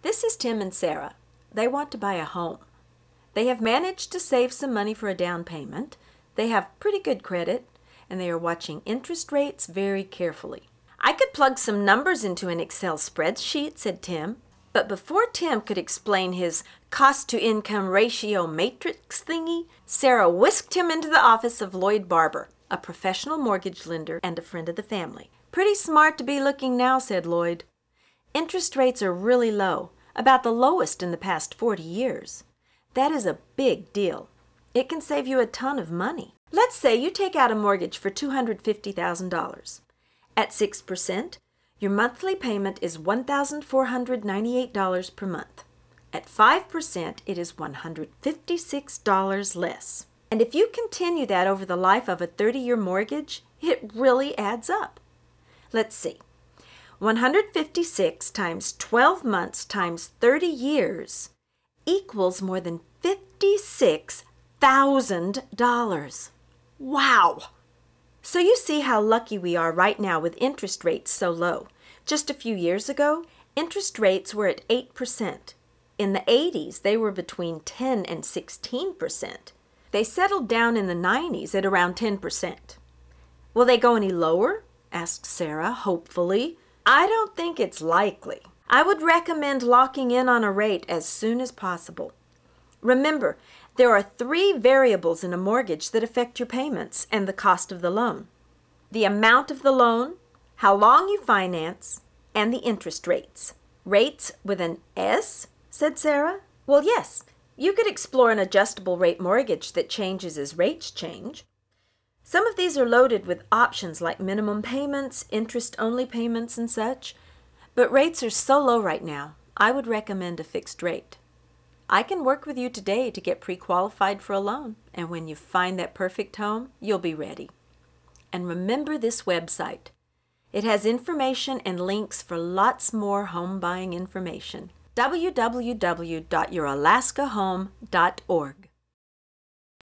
This is Tim and Sarah. They want to buy a home. They have managed to save some money for a down payment. They have pretty good credit, and they are watching interest rates very carefully. I could plug some numbers into an Excel spreadsheet, said Tim. But before Tim could explain his cost-to-income ratio matrix thingy, Sarah whisked him into the office of Lloyd Barber, a professional mortgage lender and a friend of the family. Pretty smart to be looking now, said Lloyd. Interest rates are really low, about the lowest in the past 40 years. That is a big deal. It can save you a ton of money. Let's say you take out a mortgage for $250,000. At 6%, your monthly payment is $1,498 per month. At 5%, it is $156 less. And if you continue that over the life of a 30-year mortgage, it really adds up. Let's see. 156 times 12 months times 30 years equals more than $56,000. Wow! So you see how lucky we are right now with interest rates so low. Just a few years ago, interest rates were at 8%. In the 80s, they were between 10 and 16%. They settled down in the 90s at around 10%. Will they go any lower? Asked Sarah, hopefully. I don't think it's likely. I would recommend locking in on a rate as soon as possible. Remember, there are 3 variables in a mortgage that affect your payments and the cost of the loan. The amount of the loan, how long you finance, and the interest rates. Rates with an S, said Sarah. Well, yes, you could explore an adjustable rate mortgage that changes as rates change. Some of these are loaded with options like minimum payments, interest-only payments, and such. But rates are so low right now, I would recommend a fixed rate. I can work with you today to get pre-qualified for a loan, and when you find that perfect home, you'll be ready. And remember this website. It has information and links for lots more home buying information. www.youralaskahome.org